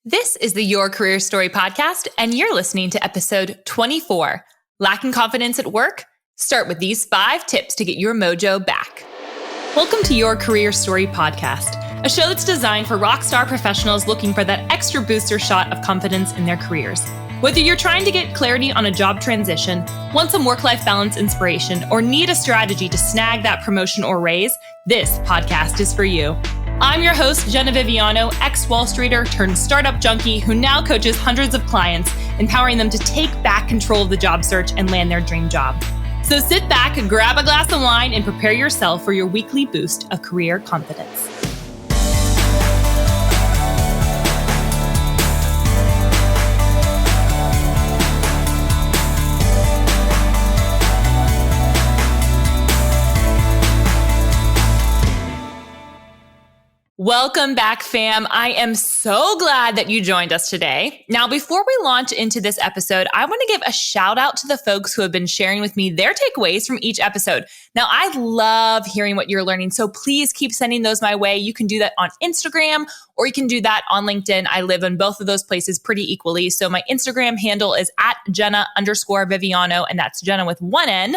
This is the Your Career Story podcast, and you're listening to episode 24. Lacking confidence at work? Start with these 5 tips to get your mojo back. Welcome to Your Career Story podcast, a show that's designed for rockstar professionals looking for that extra booster shot of confidence in their careers. Whether you're trying to get clarity on a job transition, want some work-life balance inspiration, or need a strategy to snag that promotion or raise, this podcast is for you. I'm your host, Jenna Viviano, ex-Wall Streeter turned startup junkie who now coaches hundreds of clients, empowering them to take back control of the job search and land their dream job. So sit back, grab a glass of wine, and prepare yourself for your weekly boost of career confidence. Welcome back, fam. I am so glad that you joined us today. Now, before we launch into this episode, I want to give a shout out to the folks who have been sharing with me their takeaways from each episode. Now, I love hearing what you're learning, so please keep sending those my way. You can do that on Instagram or you can do that on LinkedIn. I live in both of those places pretty equally. So my Instagram handle is at Jenna_Viviano, and that's Jenna with one N.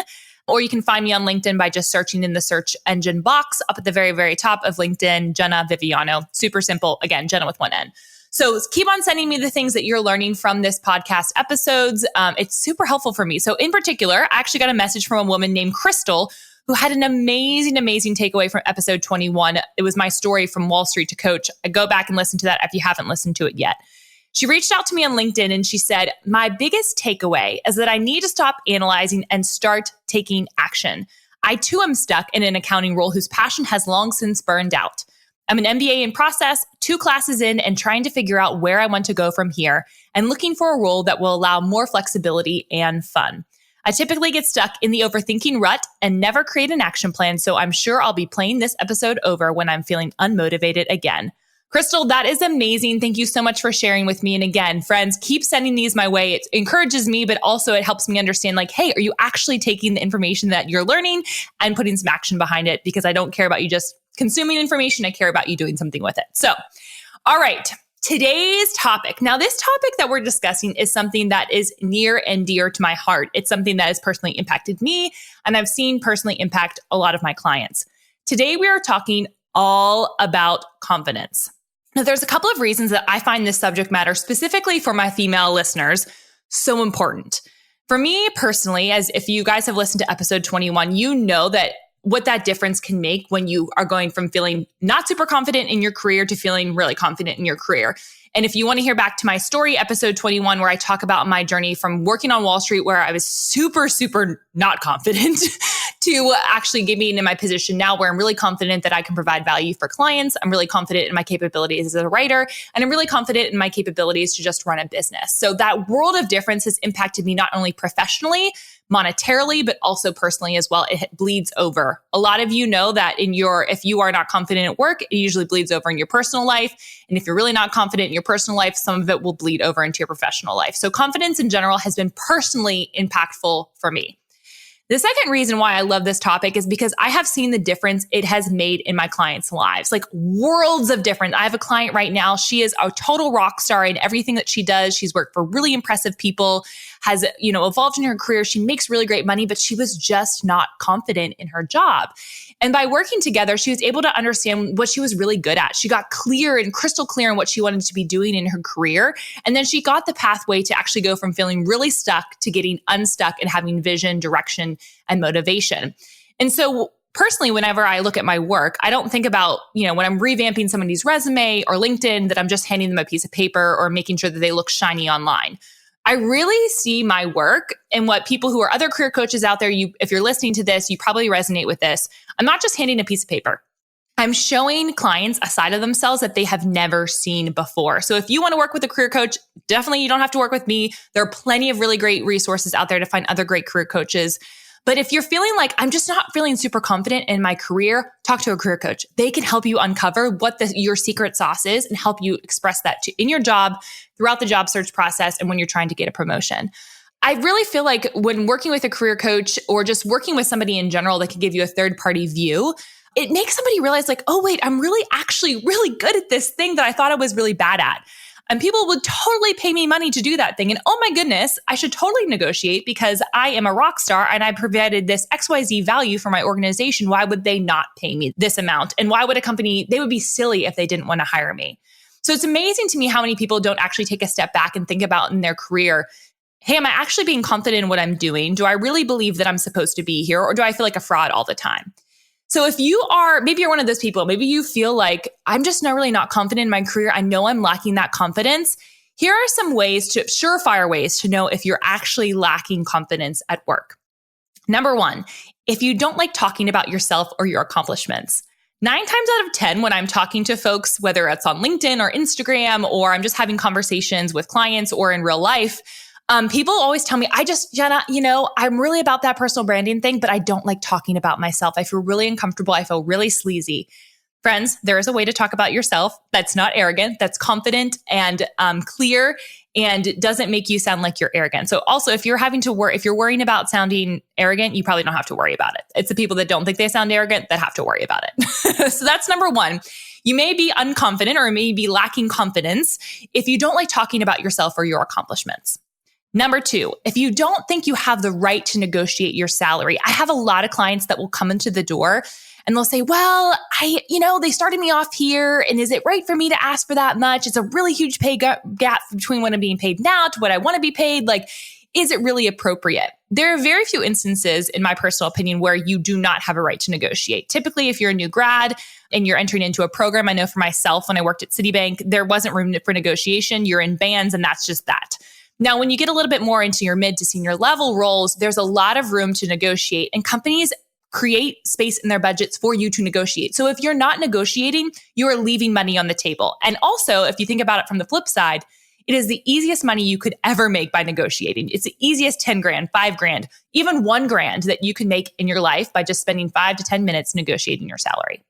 Or you can find me on LinkedIn by just searching in the search engine box up at the very, very top of LinkedIn, Jenna Viviano. Super simple. Again, Jenna with one N. So keep on sending me the things that you're learning from this podcast episodes. It's super helpful for me. So in particular, I actually got a message from a woman named Crystal who had an amazing takeaway from episode 21. It was my story from Wall Street to Coach. Go back and listen to that if you haven't listened to it yet. She reached out to me on LinkedIn and she said, my biggest takeaway is that I need to stop analyzing and start taking action. I too am stuck in an accounting role whose passion has long since burned out. I'm an MBA in process, 2 classes in, and trying to figure out where I want to go from here and looking for a role that will allow more flexibility and fun. I typically get stuck in the overthinking rut and never create an action plan, so I'm sure I'll be playing this episode over when I'm feeling unmotivated again. Crystal, that is amazing. Thank you so much for sharing with me. And again, friends, keep sending these my way. It encourages me, but also it helps me understand like, hey, are you actually taking the information that you're learning and putting some action behind it? Because I don't care about you just consuming information. I care about you doing something with it. So, all right, today's topic. Now, this topic that we're discussing is something that is near and dear to my heart. It's something that has personally impacted me, and I've seen personally impact a lot of my clients. Today, we are talking all about confidence. Now, there's a couple of reasons that I find this subject matter, specifically for my female listeners, so important. For me personally, as if you guys have listened to episode 21, you know that what that difference can make when you are going from feeling not super confident in your career to feeling really confident in your career. And if you want to hear back to my story, episode 21, where I talk about my journey from working on Wall Street, where I was super not confident, to actually getting in my position now where I'm really confident that I can provide value for clients. I'm really confident in my capabilities as a writer, and I'm really confident in my capabilities to just run a business. So that world of difference has impacted me not only professionally, monetarily, but also personally as well. It bleeds over. A lot of you know that if you are not confident at work, it usually bleeds over in your personal life. And if you're really not confident in your personal life, some of it will bleed over into your professional life. So confidence in general has been personally impactful for me. The second reason why I love this topic is because I have seen the difference it has made in my clients' lives, like worlds of difference. I have a client right now. She is a total rock star in everything that she does. She's worked for really impressive people, has, evolved in her career. She makes really great money, but she was just not confident in her job. And by working together, she was able to understand what she was really good at. She got clear and crystal clear on what she wanted to be doing in her career. And then she got the pathway to actually go from feeling really stuck to getting unstuck and having vision, direction, and motivation. And so personally, whenever I look at my work, I don't think about, when I'm revamping somebody's resume or LinkedIn, that I'm just handing them a piece of paper or making sure that they look shiny online. I really see my work and what people who are other career coaches out there, if you're listening to this, you probably resonate with this. I'm not just handing a piece of paper. I'm showing clients a side of themselves that they have never seen before. So if you want to work with a career coach, definitely you don't have to work with me. There are plenty of really great resources out there to find other great career coaches. But if you're feeling like I'm just not feeling super confident in my career, talk to a career coach. They can help you uncover what your secret sauce is and help you express that in your job, throughout the job search process, and when you're trying to get a promotion. I really feel like when working with a career coach or just working with somebody in general that can give you a third-party view, it makes somebody realize like, oh, wait, I'm actually really good at this thing that I thought I was really bad at. And people would totally pay me money to do that thing. And oh my goodness, I should totally negotiate because I am a rock star and I provided this XYZ value for my organization. Why would they not pay me this amount? And why would a company, they would be silly if they didn't want to hire me. So it's amazing to me how many people don't actually take a step back and think about in their career, hey, am I actually being confident in what I'm doing? Do I really believe that I'm supposed to be here? Or do I feel like a fraud all the time? So if you are, maybe you're one of those people, maybe you feel like I'm just really not confident in my career. I know I'm lacking that confidence. Here are some surefire ways to know if you're actually lacking confidence at work. Number one, if you don't like talking about yourself or your accomplishments. 9 times out of 10, when I'm talking to folks, whether it's on LinkedIn or Instagram, or I'm just having conversations with clients or in real life, people always tell me, Jenna, I'm really about that personal branding thing, but I don't like talking about myself. I feel really uncomfortable. I feel really sleazy. Friends, there is a way to talk about yourself that's not arrogant, that's confident and clear, and doesn't make you sound like you're arrogant. So also, if you're worrying about sounding arrogant, you probably don't have to worry about it. It's the people that don't think they sound arrogant that have to worry about it. So that's number one. You may be unconfident or may be lacking confidence if you don't like talking about yourself or your accomplishments. Number two, if you don't think you have the right to negotiate your salary, I have a lot of clients that will come into the door and they'll say, well, they started me off here. And is it right for me to ask for that much? It's a really huge pay gap between what I'm being paid now to what I want to be paid. Like, is it really appropriate? There are very few instances, in my personal opinion, where you do not have a right to negotiate. Typically, if you're a new grad and you're entering into a program, I know for myself, when I worked at Citibank, there wasn't room for negotiation. You're in bands and that's just that. Now, when you get a little bit more into your mid to senior level roles, there's a lot of room to negotiate, and companies create space in their budgets for you to negotiate. So if you're not negotiating, you are leaving money on the table. And also, if you think about it from the flip side, it is the easiest money you could ever make by negotiating. It's the easiest 10 grand, 5 grand, even 1 grand that you can make in your life by just spending 5 to 10 minutes negotiating your salary.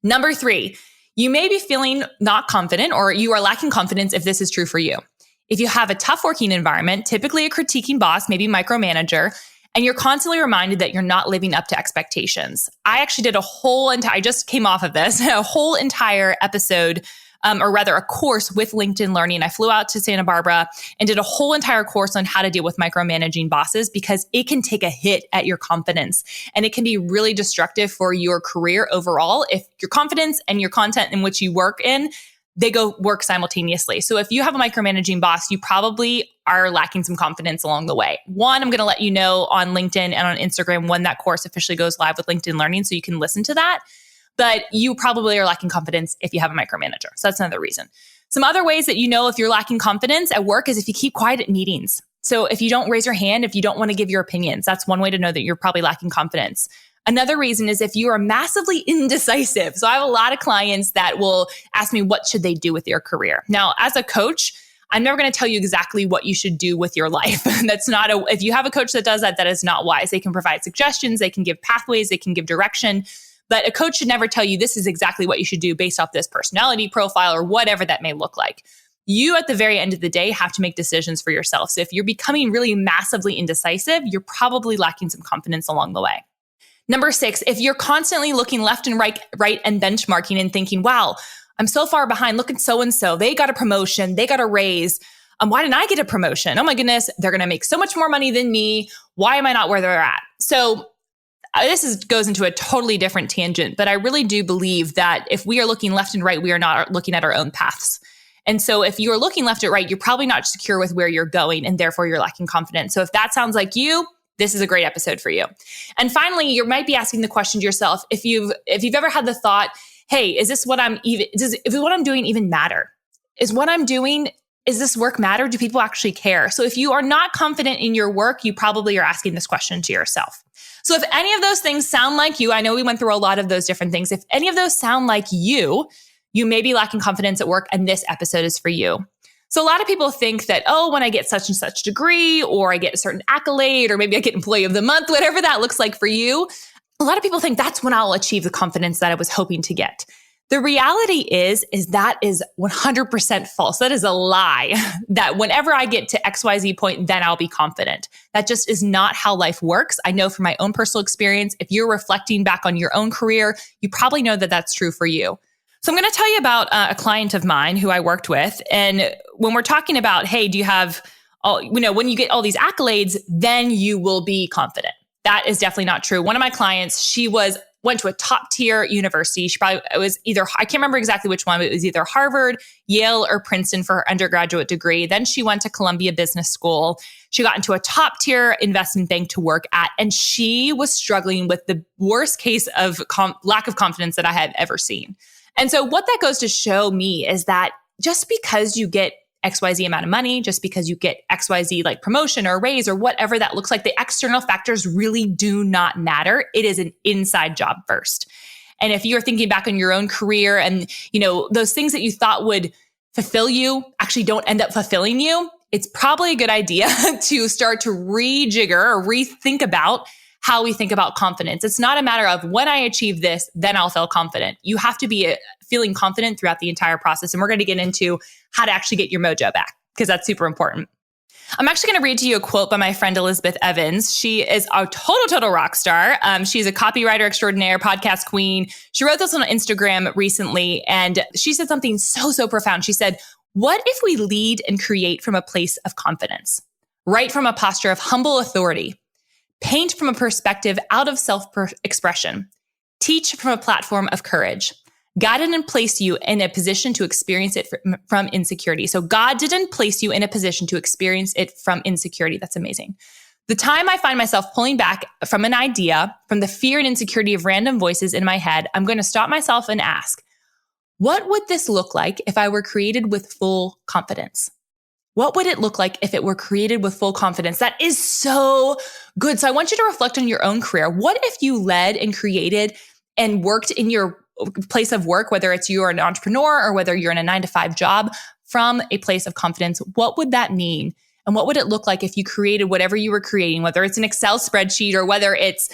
Number 3, you may be feeling not confident, or you are lacking confidence if this is true for you. If you have a tough working environment, typically a critiquing boss, maybe micromanager, and you're constantly reminded that you're not living up to expectations. I actually did I just came off of this, a whole entire episode, or rather a course with LinkedIn Learning. I flew out to Santa Barbara and did a whole entire course on how to deal with micromanaging bosses, because it can take a hit at your confidence and it can be really destructive for your career overall if your confidence and your content in which you work in, they go work simultaneously. So if you have a micromanaging boss, you probably are lacking some confidence along the way. One, I'm going to let you know on LinkedIn and on Instagram when that course officially goes live with LinkedIn Learning, so you can listen to that. But you probably are lacking confidence if you have a micromanager. So that's another reason. Some other ways that you know if you're lacking confidence at work is if you keep quiet at meetings. So if you don't raise your hand, if you don't want to give your opinions, that's one way to know that you're probably lacking confidence. Another reason is if you are massively indecisive. So I have a lot of clients that will ask me, what should they do with their career? Now, as a coach, I'm never going to tell you exactly what you should do with your life. If you have a coach that does that, that is not wise. They can provide suggestions, they can give pathways, they can give direction. But a coach should never tell you this is exactly what you should do based off this personality profile or whatever that may look like. You, at the very end of the day, have to make decisions for yourself. So if you're becoming really massively indecisive, you're probably lacking some confidence along the way. Number 6, if you're constantly looking left and right and benchmarking and thinking, wow, I'm so far behind. Look at so-and-so. They got a promotion. They got a raise. Why didn't I get a promotion? Oh my goodness, they're going to make so much more money than me. Why am I not where they're at? So this goes into a totally different tangent, but I really do believe that if we are looking left and right, we are not looking at our own paths. And so if you're looking left and right, you're probably not secure with where you're going, and therefore you're lacking confidence. So if that sounds like you, this is a great episode for you. And finally, you might be asking the question to yourself, if you've ever had the thought, hey, does what I'm doing even matter? Is this work matter? Do people actually care? So if you are not confident in your work, you probably are asking this question to yourself. So if any of those things sound like you, I know we went through a lot of those different things. If any of those sound like you may be lacking confidence at work, and this episode is for you. So a lot of people think that, when I get such and such degree, or I get a certain accolade, or maybe I get employee of the month, whatever that looks like for you, a lot of people think that's when I'll achieve the confidence that I was hoping to get. The reality is that is 100% false. That is a lie, that whenever I get to XYZ point, then I'll be confident. That just is not how life works. I know from my own personal experience, if you're reflecting back on your own career, you probably know that that's true for you. So I'm going to tell you about a client of mine who I worked with. And when we're talking about, hey, do you have when you get all these accolades, then you will be confident. That is definitely not true. One of my clients, she went to a top tier university. It was either, I can't remember exactly which one, but it was either Harvard, Yale, or Princeton for her undergraduate degree. Then she went to Columbia Business School. She got into a top tier investment bank to work at, and she was struggling with the worst case of lack of confidence that I had ever seen. And so what that goes to show me is that just because you get XYZ amount of money, just because you get XYZ like promotion or raise or whatever that looks like, the external factors really do not matter. It is an inside job first. And if you're thinking back on your own career and, those things that you thought would fulfill you actually don't end up fulfilling you, it's probably a good idea to start to rejigger or rethink about how we think about confidence. It's not a matter of when I achieve this, then I'll feel confident. You have to be feeling confident throughout the entire process. And we're going to get into how to actually get your mojo back, because that's super important. I'm actually going to read to you a quote by my friend Elizabeth Evans. She is a total rock star. She's a copywriter extraordinaire, podcast queen. She wrote this on Instagram recently, and she said something so profound. She said, "What if we lead and create from a place of confidence? Write from a posture of humble authority. Paint from a perspective out of self-expression. Teach from a platform of courage. God didn't place you in a position to experience it from insecurity." So God didn't place you in a position to experience it from insecurity. That's amazing. The time I find myself pulling back from an idea, from the fear and insecurity of random voices in my head, I'm going to stop myself and ask, what would this look like if I were created with full confidence? What would it look like if it were created with full confidence? That is so good. So I want you to reflect on your own career. What if you led and created and worked in your place of work, whether it's you're an entrepreneur or whether you're in a 9-to-5 job, from a place of confidence? What would that mean? And what would it look like if you created whatever you were creating, whether it's an Excel spreadsheet or whether it's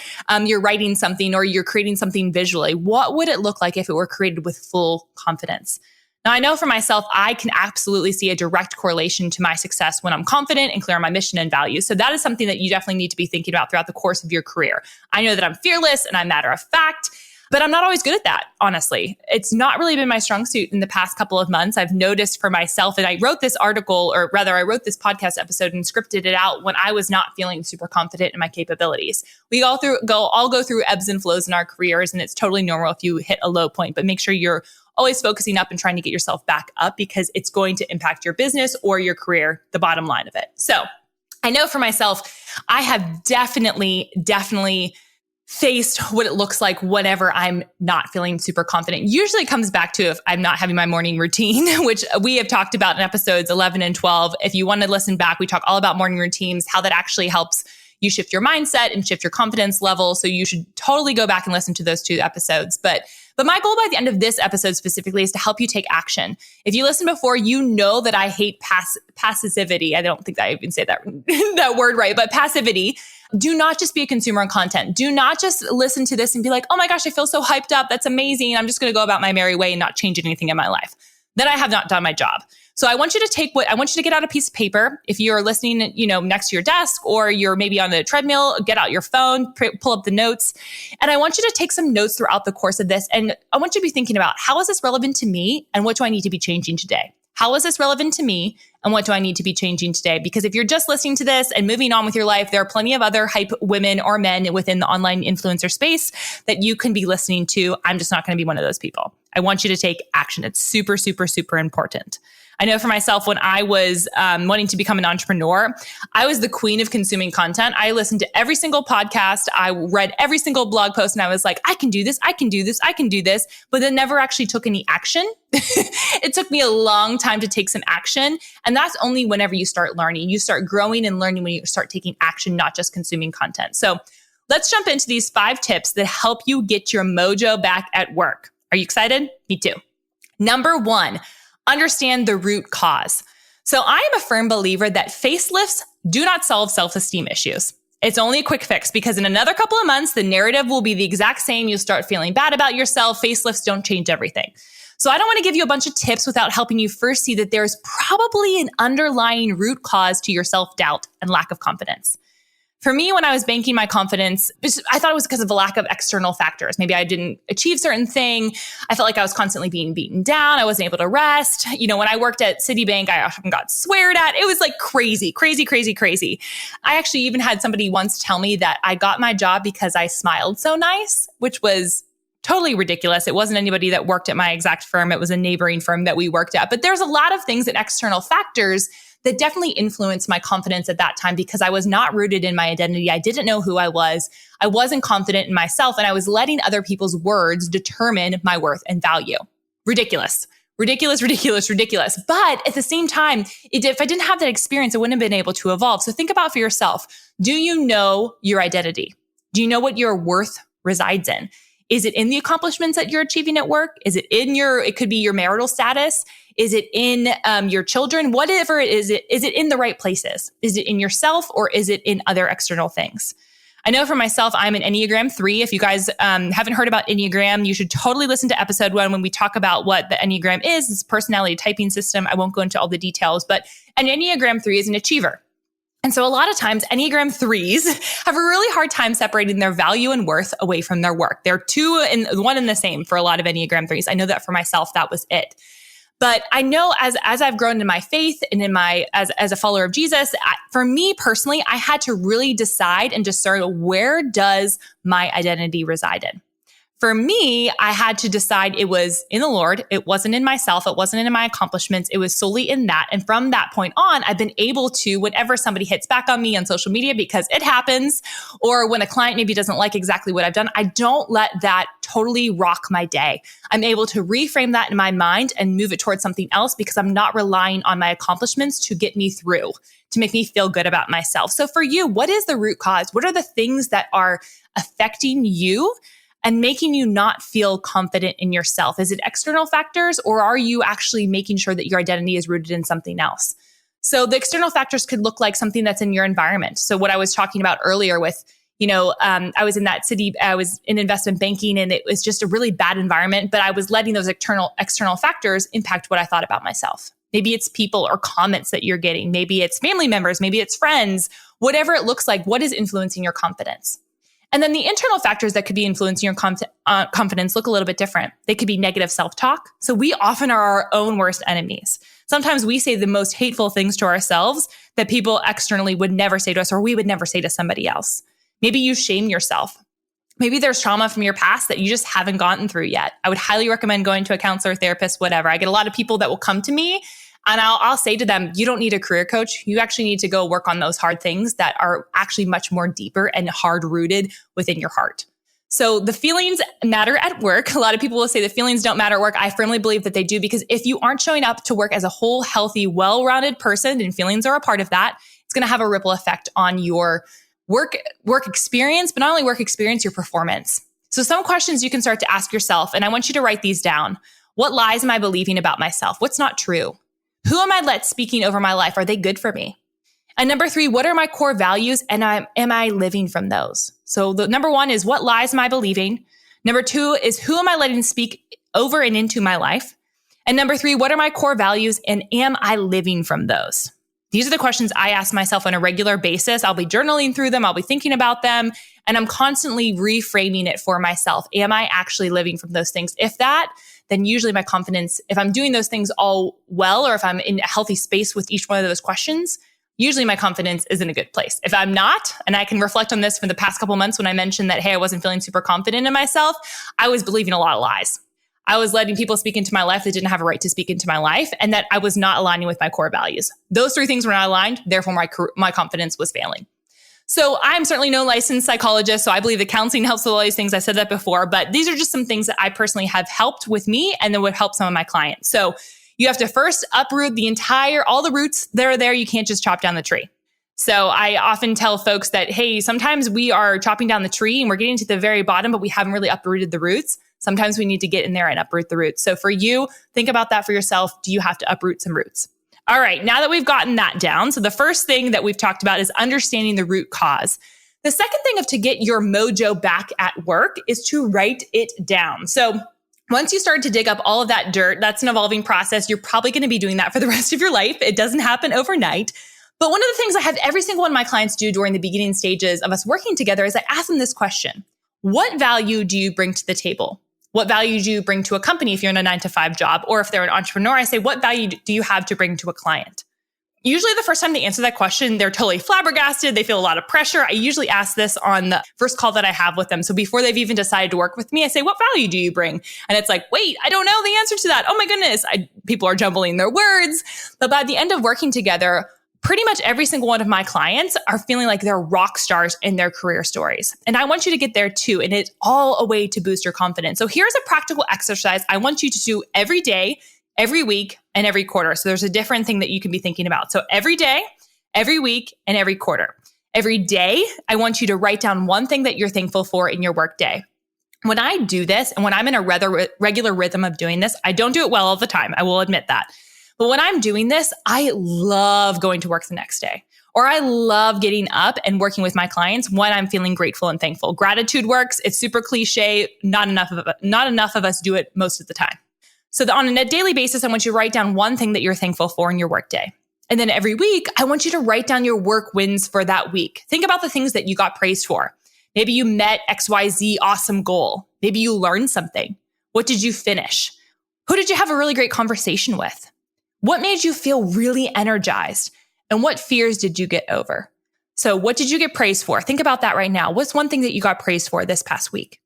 you're writing something or you're creating something visually? What would it look like if it were created with full confidence? Now, I know for myself, I can absolutely see a direct correlation to my success when I'm confident and clear on my mission and values. So that is something that you definitely need to be thinking about throughout the course of your career. I know that I'm fearless and I'm matter of fact, but I'm not always good at that, honestly. It's not really been my strong suit in the past couple of months. I've noticed for myself, and I wrote this article, or rather I wrote this podcast episode and scripted it out when I was not feeling super confident in my capabilities. We all go through ebbs and flows in our careers, and it's totally normal if you hit a low point, but make sure you're always focusing up and trying to get yourself back up, because it's going to impact your business or your career, the bottom line of it. So I know for myself, I have definitely faced what it looks like whenever I'm not feeling super confident. Usually it comes back to if I'm not having my morning routine, which we have talked about in episodes 11 and 12. If you want to listen back, we talk all about morning routines, how that actually helps you shift your mindset and shift your confidence level. So you should totally go back and listen to those 2 episodes. But my goal by the end of this episode specifically is to help you take action. If you listened before, you know that I hate passivity. I don't think I even say that, that word right, but passivity. Do not just be a consumer of content. Do not just listen to this and be like, oh my gosh, I feel so hyped up. That's amazing. I'm just going to go about my merry way and not change anything in my life. Then I have not done my job. So I want you to get out a piece of paper. If you're listening, next to your desk, or you're maybe on the treadmill, get out your phone, pull up the notes. And I want you to take some notes throughout the course of this. And I want you to be thinking about, how is this relevant to me? And what do I need to be changing today? How is this relevant to me? And what do I need to be changing today? Because if you're just listening to this and moving on with your life, there are plenty of other hype women or men within the online influencer space that you can be listening to. I'm just not going to be one of those people. I want you to take action. It's super important. I know for myself, when I was wanting to become an entrepreneur, I was the queen of consuming content. I listened to every single podcast. I read every single blog post, and I was like, I can do this, but then never actually took any action. It took me a long time to take some action. And that's only whenever you start learning. You start growing and learning when you start taking action, not just consuming content. So let's jump into these 5 tips that help you get your mojo back at work. Are you excited? Me too. Number 1, understand the root cause. So I am a firm believer that facelifts do not solve self-esteem issues. It's only a quick fix, because in another couple of months, the narrative will be the exact same. You'll start feeling bad about yourself. Facelifts don't change everything. So I don't want to give you a bunch of tips without helping you first see that there's probably an underlying root cause to your self-doubt and lack of confidence. For me, when I was banking my confidence, I thought it was because of a lack of external factors. Maybe I didn't achieve certain thing. I felt like I was constantly being beaten down. I wasn't able to rest. When I worked at Citibank, I often got sweared at. It was like crazy, crazy, crazy, crazy. I actually even had somebody once tell me that I got my job because I smiled so nice, which was totally ridiculous. It wasn't anybody that worked at my exact firm. It was a neighboring firm that we worked at. But there's a lot of things and external factors that definitely influenced my confidence at that time because I was not rooted in my identity. I didn't know who I was. I wasn't confident in myself, and I was letting other people's words determine my worth and value. Ridiculous. Ridiculous, ridiculous, ridiculous. But at the same time, if I didn't have that experience, I wouldn't have been able to evolve. So think about for yourself. Do you know your identity? Do you know what your worth resides in? Is it in the accomplishments that you're achieving at work? Is it in it could be your marital status? Is it in your children? Whatever it is it in the right places? Is it in yourself or is it in other external things? I know for myself, I'm an Enneagram 3. If you guys haven't heard about Enneagram, you should totally listen to episode 1 when we talk about what the Enneagram is. It's a personality typing system. I won't go into all the details, but an Enneagram 3 is an achiever. And so a lot of times Enneagram 3s have a really hard time separating their value and worth away from their work. They're one and the same for a lot of Enneagram 3s. I know that for myself, that was it. But I know as I've grown in my faith and in as a follower of Jesus, for me personally, I had to really decide and discern, where does my identity reside in? For me, I had to decide it was in the Lord. It wasn't in myself. It wasn't in my accomplishments. It was solely in that. And from that point on, I've been able to, whenever somebody hits back on me on social media, because it happens, or when a client maybe doesn't like exactly what I've done, I don't let that totally rock my day. I'm able to reframe that in my mind and move it towards something else because I'm not relying on my accomplishments to get me through, to make me feel good about myself. So for you, what is the root cause? What are the things that are affecting you and making you not feel confident in yourself? Is it external factors, or are you actually making sure that your identity is rooted in something else? So the external factors could look like something that's in your environment. So what I was talking about earlier with, I was in that city, I was in investment banking, and it was just a really bad environment, but I was letting those external factors impact what I thought about myself. Maybe it's people or comments that you're getting. Maybe it's family members. Maybe it's friends. Whatever it looks like, what is influencing your confidence? And then the internal factors that could be influencing your confidence look a little bit different. They could be negative self-talk. So we often are our own worst enemies. Sometimes we say the most hateful things to ourselves that people externally would never say to us, or we would never say to somebody else. Maybe you shame yourself. Maybe there's trauma from your past that you just haven't gotten through yet. I would highly recommend going to a counselor, therapist, whatever. I get a lot of people that will come to me, and I'll say to them, you don't need a career coach. You actually need to go work on those hard things that are actually much more deeper and hard rooted within your heart. So the feelings matter at work. A lot of people will say the feelings don't matter at work. I firmly believe that they do, because if you aren't showing up to work as a whole, healthy, well-rounded person, and feelings are a part of that, it's going to have a ripple effect on your work experience, but not only work experience, your performance. So some questions you can start to ask yourself, and I want you to write these down. What lies am I believing about myself? What's not true? Who am I speaking over my life? Are they good for me? And number 3, what are my core values, and am I living from those? So the number 1 is, what lies am I believing? Number 2 is, who am I letting speak over and into my life? And number 3, what are my core values, and am I living from those? These are the questions I ask myself on a regular basis. I'll be journaling through them. I'll be thinking about them, and I'm constantly reframing it for myself. Am I actually living from those things? If that, then usually my confidence, if I'm doing those things all well, or if I'm in a healthy space with each one of those questions, usually my confidence is in a good place. If I'm not, and I can reflect on this from the past couple months when I mentioned that, hey, I wasn't feeling super confident in myself, I was believing a lot of lies. I was letting people speak into my life that didn't have a right to speak into my life, and that I was not aligning with my core values. Those 3 things were not aligned. Therefore, my confidence was failing. So I'm certainly no licensed psychologist, so I believe that counseling helps with all these things. I said that before, but these are just some things that I personally have helped with me, and then would help some of my clients. So you have to first uproot all the roots that are there. You can't just chop down the tree. So I often tell folks that, hey, sometimes we are chopping down the tree and we're getting to the very bottom, but we haven't really uprooted the roots. Sometimes we need to get in there and uproot the roots. So for you, think about that for yourself. Do you have to uproot some roots? All right, now that we've gotten that down, so the first thing that we've talked about is understanding the root cause. The second thing to get your mojo back at work is to write it down. So once you start to dig up all of that dirt, that's an evolving process. You're probably going to be doing that for the rest of your life. It doesn't happen overnight. But one of the things I have every single one of my clients do during the beginning stages of us working together is I ask them this question. What value do you bring to the table? What value do you bring to a company if you're in a 9-to-5 job? Or if they're an entrepreneur, I say, what value do you have to bring to a client? Usually the first time they answer that question, they're totally flabbergasted. They feel a lot of pressure. I usually ask this on the first call that I have with them. So before they've even decided to work with me, I say, what value do you bring? And it's like, wait, I don't know the answer to that. Oh my goodness. People are jumbling their words. But by the end of working together, pretty much every single one of my clients are feeling like they're rock stars in their career stories. And I want you to get there too. And it's all a way to boost your confidence. So here's a practical exercise I want you to do every day, every week, and every quarter. So there's a different thing that you can be thinking about. So every day, every week, and every quarter. Every day, I want you to write down one thing that you're thankful for in your work day. When I do this, and when I'm in a regular rhythm of doing this, I don't do it well all the time. I will admit that. But when I'm doing this, I love going to work the next day. Or I love getting up and working with my clients when I'm feeling grateful and thankful. Gratitude works. It's super cliche. Not enough of us do it most of the time. So on a daily basis, I want you to write down one thing that you're thankful for in your workday. And then every week, I want you to write down your work wins for that week. Think about the things that you got praised for. Maybe you met XYZ awesome goal. Maybe you learned something. What did you finish? Who did you have a really great conversation with? What made you feel really energized? And what fears did you get over? So what did you get praised for? Think about that right now. What's one thing that you got praised for this past week?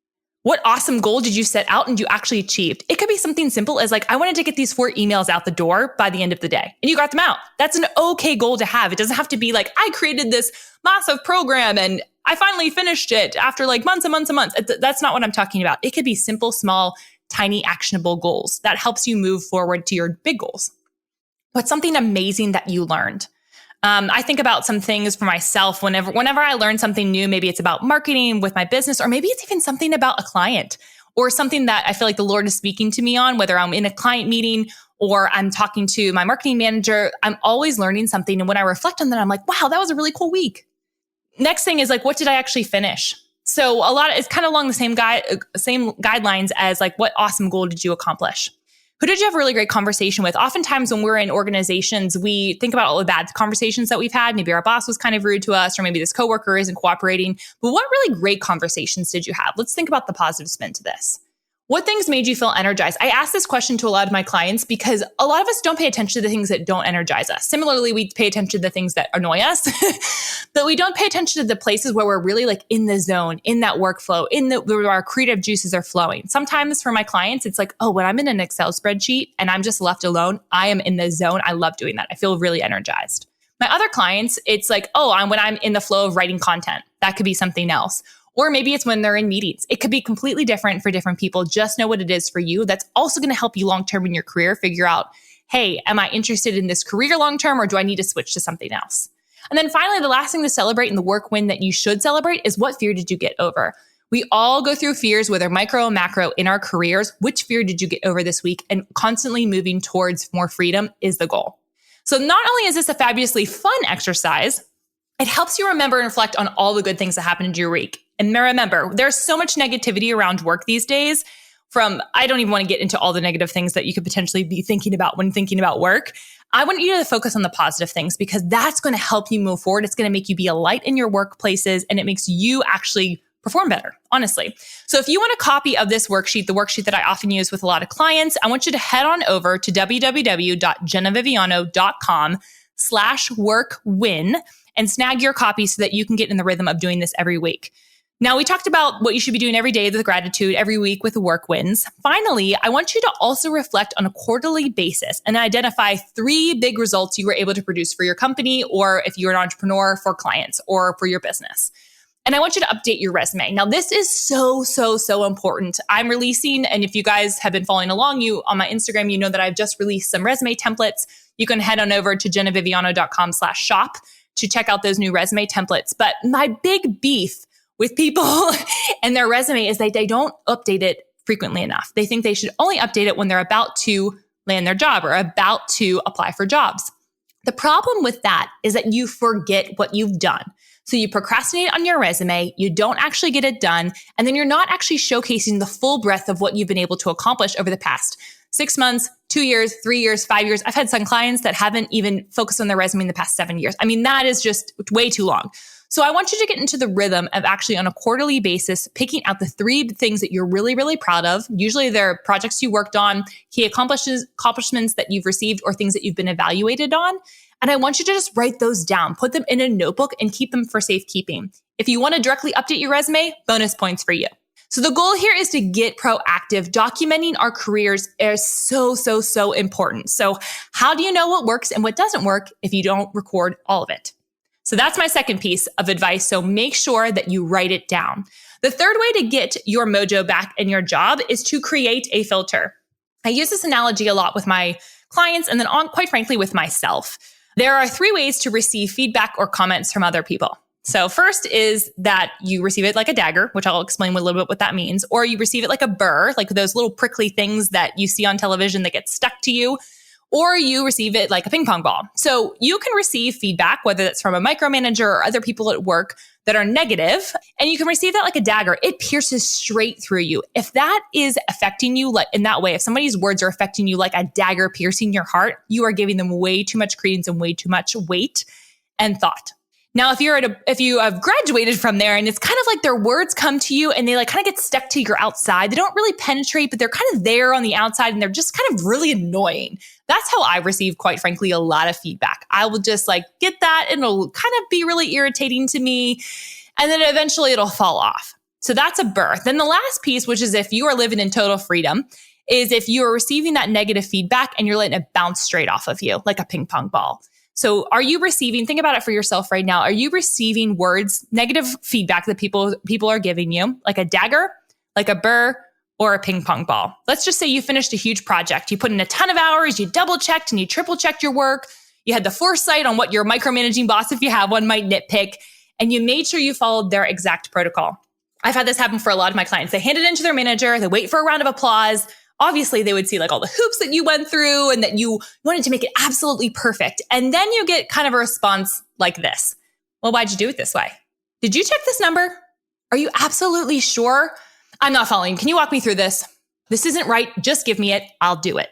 What awesome goal did you set out and you actually achieved? It could be something simple as like, I wanted to get these 4 emails out the door by the end of the day. And you got them out. That's an okay goal to have. It doesn't have to be like, I created this massive program and I finally finished it after like months and months and months. That's not what I'm talking about. It could be simple, small, tiny, actionable goals that helps you move forward to your big goals. What's something amazing that you learned? I think about some things for myself whenever I learn something new. Maybe it's about marketing with my business, or maybe it's even something about a client or something that I feel like the Lord is speaking to me on, whether I'm in a client meeting or I'm talking to my marketing manager. I'm always learning something. And when I reflect on that, I'm like, wow, that was a really cool week. Next thing is like, what did I actually finish? So it's kind of along the same guidelines as like, what awesome goal did you accomplish? Who did you have a really great conversation with? Oftentimes when we're in organizations, we think about all the bad conversations that we've had. Maybe our boss was kind of rude to us, or maybe this coworker isn't cooperating. But what really great conversations did you have? Let's think about the positive spin to this. What things made you feel energized? I ask this question to a lot of my clients because a lot of us don't pay attention to the things that don't energize us. Similarly, we pay attention to the things that annoy us, but we don't pay attention to the places where we're really like in the zone, in that workflow, where our creative juices are flowing. Sometimes for my clients, it's like, oh, when I'm in an Excel spreadsheet and I'm just left alone, I am in the zone. I love doing that. I feel really energized. My other clients, it's like, when I'm in the flow of writing content. That could be something else. Or maybe it's when they're in meetings. It could be completely different for different people. Just know what it is for you. That's also going to help you long-term in your career figure out, hey, am I interested in this career long-term or do I need to switch to something else? And then finally, the last thing to celebrate and the work win that you should celebrate is what fear did you get over? We all go through fears, whether micro or macro in our careers. Which fear did you get over this week? And constantly moving towards more freedom is the goal. So not only is this a fabulously fun exercise, it helps you remember and reflect on all the good things that happened in your week. And remember, there's so much negativity around work these days I don't even want to get into all the negative things that you could potentially be thinking about when thinking about work. I want you to focus on the positive things because that's going to help you move forward. It's going to make you be a light in your workplaces and it makes you actually perform better, honestly. So if you want a copy of this worksheet, the worksheet that I often use with a lot of clients, I want you to head on over to www.jennaviviano.com/workwin and snag your copy so that you can get in the rhythm of doing this every week. Now, we talked about what you should be doing every day with gratitude, every week with the work wins. Finally, I want you to also reflect on a quarterly basis and identify 3 big results you were able to produce for your company, or if you're an entrepreneur, for clients or for your business. And I want you to update your resume. Now, this is so important. I'm releasing, and if you guys have been following along on my Instagram, you know that I've just released some resume templates. You can head on over to jennaviviano.com/shop to check out those new resume templates. But my big beef with people and their resume is that they don't update it frequently enough. They think they should only update it when they're about to land their job or about to apply for jobs. The problem with that is that you forget what you've done. So you procrastinate on your resume, you don't actually get it done, and then you're not actually showcasing the full breadth of what you've been able to accomplish over the past 6 months, 2 years, 3 years, 5 years. I've had some clients that haven't even focused on their resume in the past 7 years. I mean, that is just way too long. So I want you to get into the rhythm of actually on a quarterly basis, picking out the 3 things that you're really, really proud of. Usually they're projects you worked on, key accomplishments that you've received, or things that you've been evaluated on. And I want you to just write those down, put them in a notebook and keep them for safekeeping. If you want to directly update your resume, bonus points for you. So the goal here is to get proactive. Documenting our careers is so important. So how do you know what works and what doesn't work if you don't record all of it? So that's my second piece of advice. So make sure that you write it down. The third way to get your mojo back in your job is to create a filter. I use this analogy a lot with my clients and then quite frankly, with myself. There are 3 ways to receive feedback or comments from other people. So first is that you receive it like a dagger, which I'll explain a little bit what that means, or you receive it like a burr, like those little prickly things that you see on television that get stuck to you, or you receive it like a ping pong ball. So you can receive feedback, whether that's from a micromanager or other people at work that are negative, and you can receive that like a dagger. It pierces straight through you. If that is affecting you like in that way, if somebody's words are affecting you like a dagger piercing your heart, you are giving them way too much credence and way too much weight and thought. Now, if you have graduated from there and it's kind of like their words come to you and they like kind of get stuck to your outside, they don't really penetrate, but they're kind of there on the outside and they're just kind of really annoying. That's how I receive, quite frankly, a lot of feedback. I will just like get that and it'll kind of be really irritating to me. And then eventually it'll fall off. So that's a burr. Then the last piece, which is if you are living in total freedom, is if you are receiving that negative feedback and you're letting it bounce straight off of you like a ping pong ball. So are you receiving, think about it for yourself right now. Are you receiving words, negative feedback that people are giving you, like a dagger, like a burr, or a ping pong ball? Let's just say you finished a huge project. You put in a ton of hours, you double checked and you triple checked your work. You had the foresight on what your micromanaging boss, if you have one, might nitpick, and you made sure you followed their exact protocol. I've had this happen for a lot of my clients. They hand it into their manager, they wait for a round of applause. Obviously, they would see like all the hoops that you went through and that you wanted to make it absolutely perfect. And then you get kind of a response like this. Well, why'd you do it this way? Did you check this number? Are you absolutely sure? I'm not following. Can you walk me through this? This isn't right. Just give me it. I'll do it.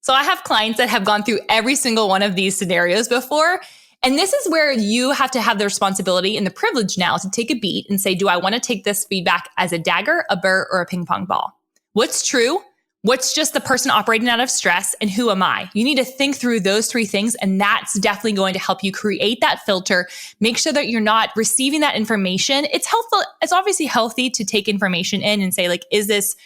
So I have clients that have gone through every single one of these scenarios before. And this is where you have to have the responsibility and the privilege now to take a beat and say, do I want to take this feedback as a dagger, a burr, or a ping pong ball? What's true? What's just the person operating out of stress, and who am I? You need to think through those 3 things, and that's definitely going to help you create that filter. Make sure that you're not receiving that information. It's helpful. It's obviously healthy to take information in and say, like, is this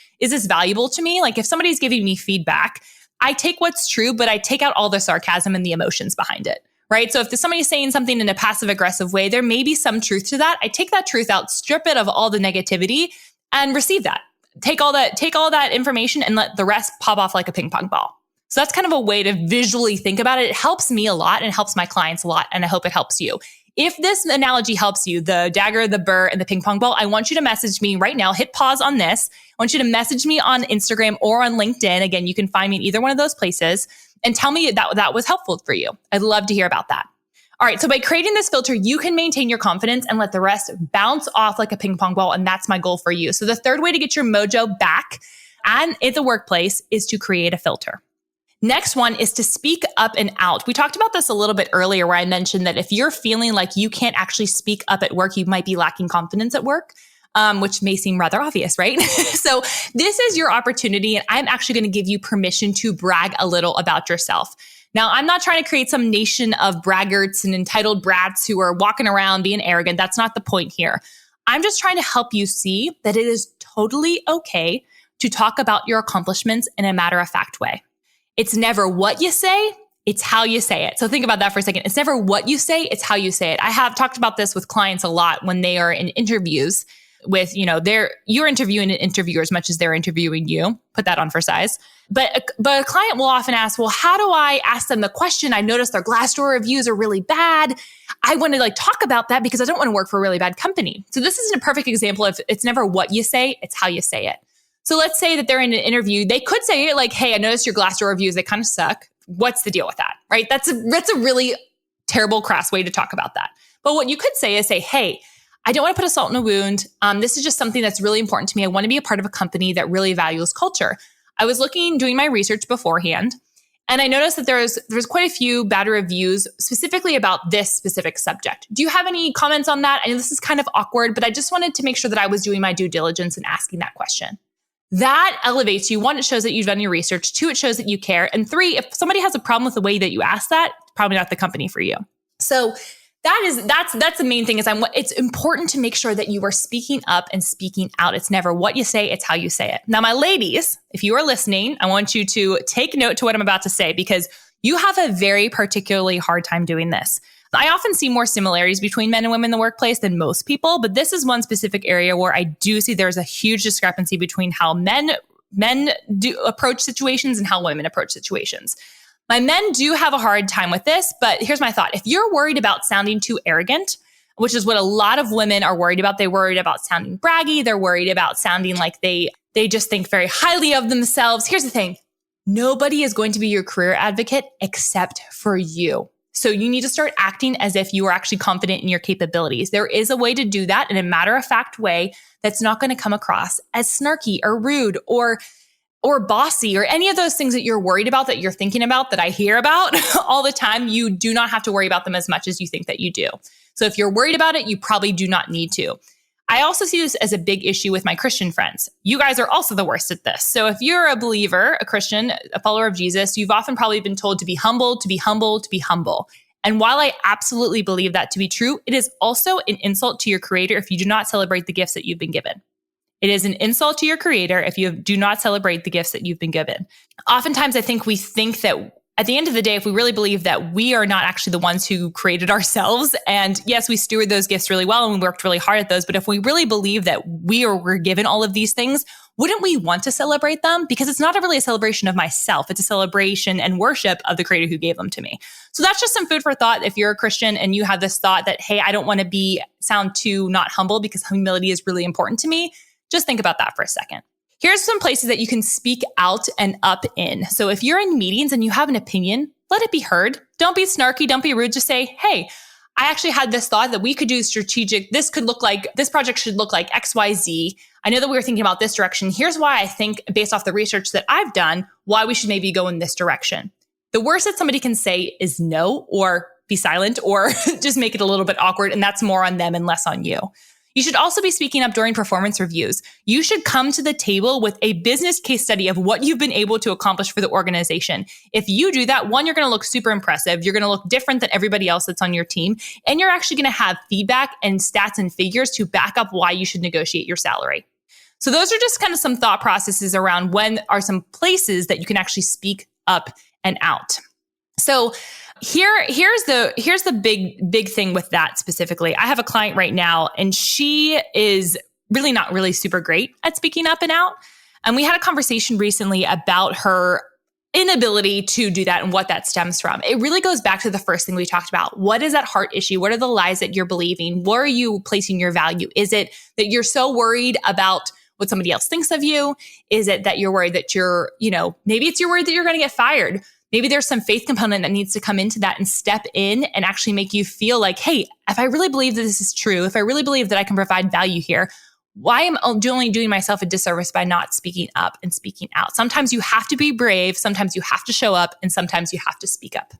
valuable to me? Like if somebody's giving me feedback, I take what's true, but I take out all the sarcasm and the emotions behind it, right? So if somebody's saying something in a passive aggressive way, there may be some truth to that. I take that truth out, strip it of all the negativity, and receive that. Take all that information and let the rest pop off like a ping pong ball. So that's kind of a way to visually think about it. It helps me a lot and helps my clients a lot. And I hope it helps you. If this analogy helps you, the dagger, the burr, and the ping pong ball, I want you to message me right now. Hit pause on this. I want you to message me on Instagram or on LinkedIn. Again, you can find me in either one of those places and tell me that was helpful for you. I'd love to hear about that. All right. So by creating this filter, you can maintain your confidence and let the rest bounce off like a ping pong ball. And that's my goal for you. So the third way to get your mojo back and in the workplace is to create a filter. Next one is to speak up and out. We talked about this a little bit earlier where I mentioned that if you're feeling like you can't actually speak up at work, you might be lacking confidence at work, which may seem rather obvious, right? So this is your opportunity. And I'm actually going to give you permission to brag a little about yourself. Now, I'm not trying to create some nation of braggarts and entitled brats who are walking around being arrogant. That's not the point here. I'm just trying to help you see that it is totally okay to talk about your accomplishments in a matter-of-fact way. It's never what you say, it's how you say it. So think about that for a second. It's never what you say, it's how you say it. I have talked about this with clients a lot when they are in interviews with, you're interviewing an interviewer as much as they're interviewing you. Put that on for size. But a client will often ask, well, how do I ask them the question? I noticed their Glassdoor reviews are really bad. I want to talk about that because I don't want to work for a really bad company. So this is a perfect example of it's never what you say, it's how you say it. So let's say that they're in an interview. They could say it like, hey, I noticed your Glassdoor reviews, they kind of suck. What's the deal with that, right? That's a really terrible, crass way to talk about that. But what you could say is hey, I don't want to put a salt in a wound. This is just something that's really important to me. I want to be a part of a company that really values culture. I was doing my research beforehand, and I noticed that there's quite a few bad reviews specifically about this specific subject. Do you have any comments on that? I know this is kind of awkward, but I just wanted to make sure that I was doing my due diligence and asking that question. That elevates you. One, it shows that you've done your research. Two, it shows that you care. And three, if somebody has a problem with the way that you ask that, probably not the company for you. So that's the main thing it's important to make sure that you are speaking up and speaking out. It's never what you say, it's how you say it. Now, my ladies, if you are listening, I want you to take note to what I'm about to say because you have a very particularly hard time doing this. I often see more similarities between men and women in the workplace than most people, but this is one specific area where I do see there's a huge discrepancy between how men do approach situations and how women approach situations. My men do have a hard time with this, but here's my thought. If you're worried about sounding too arrogant, which is what a lot of women are worried about, they're worried about sounding braggy, they're worried about sounding like they just think very highly of themselves. Here's the thing. Nobody is going to be your career advocate except for you. So you need to start acting as if you are actually confident in your capabilities. There is a way to do that in a matter-of-fact way that's not going to come across as snarky or rude or bossy or any of those things that you're worried about, that you're thinking about, that I hear about all the time. You do not have to worry about them as much as you think that you do. So if you're worried about it, you probably do not need to. I also see this as a big issue with my Christian friends. You guys are also the worst at this. So if you're a believer, a Christian, a follower of Jesus, you've often probably been told to be humble, to be humble, to be humble. And while I absolutely believe that to be true, it is also an insult to your creator if you do not celebrate the gifts that you've been given. It is an insult to your creator if you do not celebrate the gifts that you've been given. Oftentimes, I think we think that at the end of the day, if we really believe that we are not actually the ones who created ourselves, and yes, we steward those gifts really well and we worked really hard at those, but if we really believe that we're given all of these things, wouldn't we want to celebrate them? Because it's not really a celebration of myself. It's a celebration and worship of the creator who gave them to me. So that's just some food for thought. If you're a Christian and you have this thought that, hey, I don't want to sound too not humble because humility is really important to me, just think about that for a second. Here's some places that you can speak out and up in. So if you're in meetings and you have an opinion, let it be heard. Don't be snarky. Don't be rude. Just say, hey, I actually had this thought that we could do strategic. This project should look like X, Y, Z. I know that we were thinking about this direction. Here's why I think, based off the research that I've done, why we should maybe go in this direction. The worst that somebody can say is no, or be silent, or just make it a little bit awkward. And that's more on them and less on you. You should also be speaking up during performance reviews. You should come to the table with a business case study of what you've been able to accomplish for the organization. If you do that, one, you're going to look super impressive. You're going to look different than everybody else that's on your team. And you're actually going to have feedback and stats and figures to back up why you should negotiate your salary. So those are just kind of some thought processes around when are some places that you can actually speak up and out. So here's the big thing with that specifically. I have a client right now, and she is really not really super great at speaking up and out. And we had a conversation recently about her inability to do that and what that stems from. It really goes back to the first thing we talked about. What is that heart issue? What are the lies that you're believing? Where are you placing your value? Is it that you're so worried about what somebody else thinks of you? Is it that you're worried that maybe you're worried that you're going to get fired? Maybe there's some faith component that needs to come into that and step in and actually make you feel like, hey, if I really believe that this is true, if I really believe that I can provide value here, why am I only doing myself a disservice by not speaking up and speaking out? Sometimes you have to be brave. Sometimes you have to show up, and sometimes you have to speak up.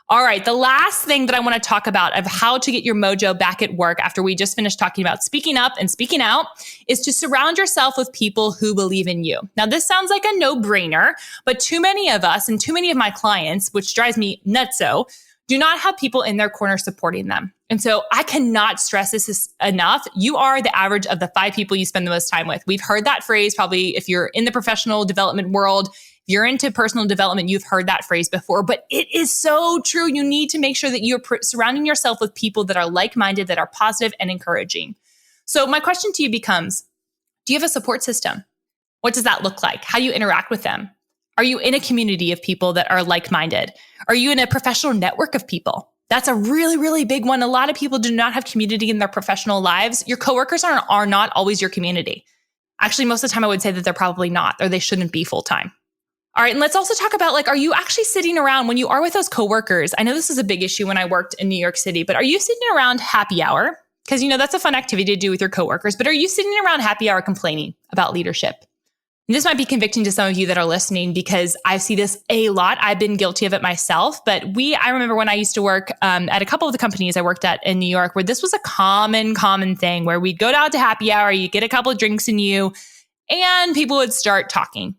All right. The last thing that I want to talk about of how to get your mojo back at work after we just finished talking about speaking up and speaking out is to surround yourself with people who believe in you. Now, this sounds like a no-brainer, but too many of us and too many of my clients, which drives me nutso, do not have people in their corner supporting them. And so I cannot stress this enough. You are the average of the 5 people you spend the most time with. We've heard that phrase probably if you're in the professional development world. If you're into personal development, you've heard that phrase before, but it is so true. You need to make sure that you're surrounding yourself with people that are like-minded, that are positive and encouraging. So my question to you becomes, do you have a support system? What does that look like? How do you interact with them? Are you in a community of people that are like-minded? Are you in a professional network of people? That's a really, really big one. A lot of people do not have community in their professional lives. Your coworkers are not always your community. Actually, most of the time I would say that they're probably not, or they shouldn't be full-time. All right. And let's also talk about, are you actually sitting around when you are with those coworkers? I know this is a big issue when I worked in New York City, but are you sitting around happy hour? Because, that's a fun activity to do with your coworkers, but are you sitting around happy hour complaining about leadership? This might be convicting to some of you that are listening because I see this a lot. I've been guilty of it myself, but I remember when I used to work at a couple of the companies I worked at in New York, where this was a common thing where we'd go down to happy hour, you get a couple of drinks in you, and people would start talking.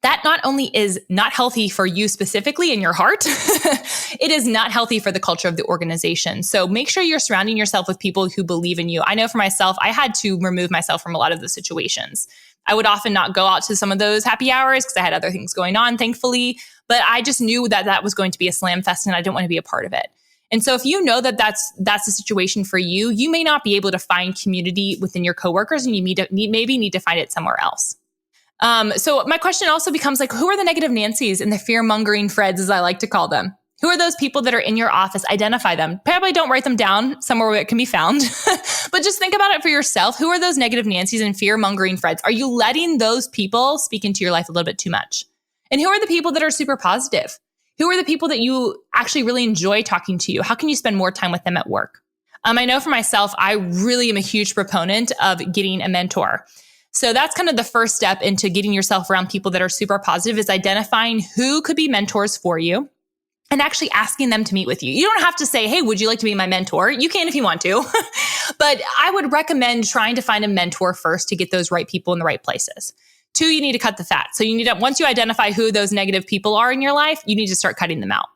That not only is not healthy for you specifically in your heart, it is not healthy for the culture of the organization. So make sure you're surrounding yourself with people who believe in you. I know for myself, I had to remove myself from a lot of the situations. I would often not go out to some of those happy hours because I had other things going on, thankfully. But I just knew that was going to be a slam fest and I didn't want to be a part of it. And so if you know that that's the situation for you, you may not be able to find community within your coworkers and you maybe need to find it somewhere else. So my question also becomes like, who are the negative Nancys and the fear-mongering Freds, as I like to call them? Who are those people that are in your office? Identify them. Probably don't write them down somewhere where it can be found, but just think about it for yourself. Who are those negative Nancys and fear-mongering Freds? Are you letting those people speak into your life a little bit too much? And who are the people that are super positive? Who are the people that you actually really enjoy talking to you? How can you spend more time with them at work? I know for myself, I really am a huge proponent of getting a mentor. So that's kind of the first step into getting yourself around people that are super positive, is identifying who could be mentors for you and actually asking them to meet with you. You don't have to say, hey, would you like to be my mentor? You can if you want to, but I would recommend trying to find a mentor first to get those right people in the right places. 2, you need to cut the fat. So once you identify who those negative people are in your life, you need to start cutting them out.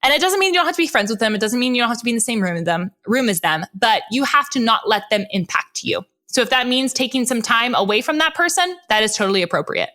And it doesn't mean you don't have to be friends with them. It doesn't mean you don't have to be in the same room as them, but you have to not let them impact you. So if that means taking some time away from that person, that is totally appropriate.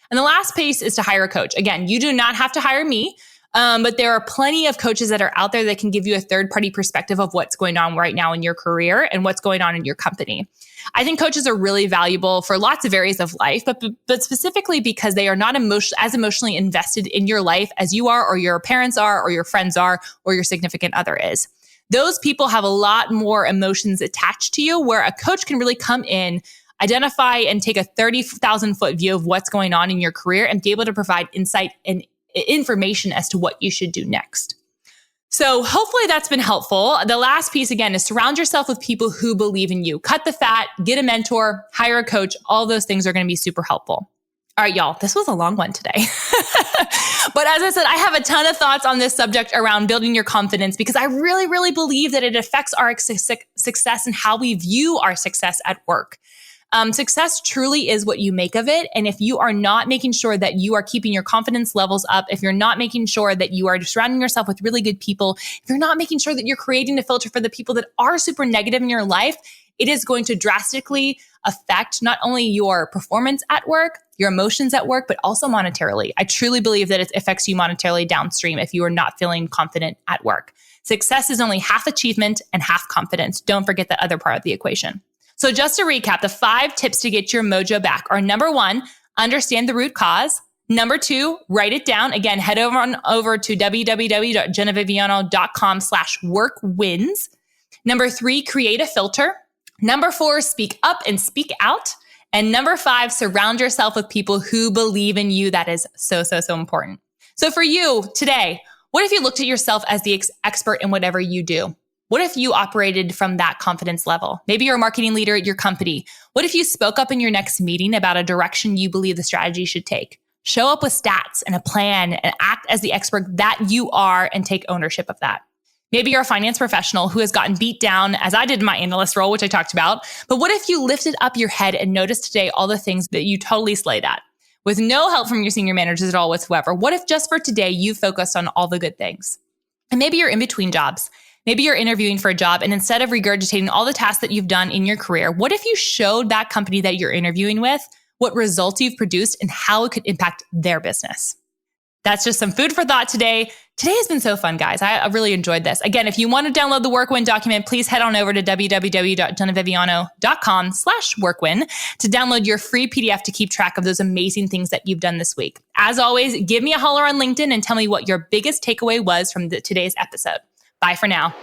And the last piece is to hire a coach. Again, you do not have to hire me, but there are plenty of coaches that are out there that can give you a third-party perspective of what's going on right now in your career and what's going on in your company. I think coaches are really valuable for lots of areas of life, but specifically because they are not as emotionally invested in your life as you are, or your parents are, or your friends are, or your significant other is. Those people have a lot more emotions attached to you, where a coach can really come in, identify and take a 30,000 foot view of what's going on in your career and be able to provide insight and information as to what you should do next. So hopefully that's been helpful. The last piece, again, is surround yourself with people who believe in you. Cut the fat, get a mentor, hire a coach. All those things are going to be super helpful. All right, y'all, this was a long one today. But as I said, I have a ton of thoughts on this subject around building your confidence, because I really, really believe that it affects our success and how we view our success at work. Success truly is what you make of it. And if you are not making sure that you are keeping your confidence levels up, if you're not making sure that you are surrounding yourself with really good people, if you're not making sure that you're creating a filter for the people that are super negative in your life, it is going to drastically affect not only your performance at work, your emotions at work, but also monetarily. I truly believe that it affects you monetarily downstream if you are not feeling confident at work. Success is only half achievement and half confidence. Don't forget that other part of the equation. So just to recap, the 5 tips to get your mojo back are: number 1, understand the root cause. Number 2, write it down. Again, head over to www.jennaviviano.com/workwins. Number 3, create a filter. Number 4, speak up and speak out. And number 5, surround yourself with people who believe in you. That is so, so, so important. So for you today, what if you looked at yourself as the expert in whatever you do? What if you operated from that confidence level? Maybe you're a marketing leader at your company. What if you spoke up in your next meeting about a direction you believe the strategy should take? Show up with stats and a plan and act as the expert that you are and take ownership of that. Maybe you're a finance professional who has gotten beat down, as I did in my analyst role, which I talked about. But what if you lifted up your head and noticed today all the things that you totally slayed at, with no help from your senior managers at all whatsoever? What if just for today you focused on all the good things? And maybe you're in between jobs. Maybe you're interviewing for a job, and instead of regurgitating all the tasks that you've done in your career, what if you showed that company that you're interviewing with what results you've produced and how it could impact their business? That's just some food for thought today. Today has been so fun, guys. I really enjoyed this. Again, if you want to download the Workwin document, please head on over to www.jennaviviano.com/workwin to download your free PDF to keep track of those amazing things that you've done this week. As always, give me a holler on LinkedIn and tell me what your biggest takeaway was from today's episode. Bye for now.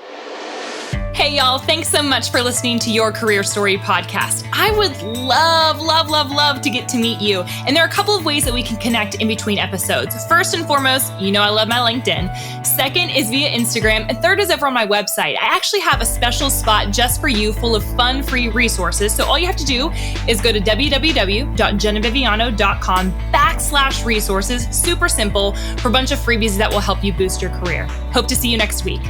Hey, y'all, thanks so much for listening to Your Career Story podcast. I would love to get to meet you. And there are a couple of ways that we can connect in between episodes. First and foremost, you know I love my LinkedIn. Second is via Instagram. And third is over on my website. I actually have a special spot just for you full of fun, free resources. So all you have to do is go to www.jennaviviano.com/resources. Super simple for a bunch of freebies that will help you boost your career. Hope to see you next week.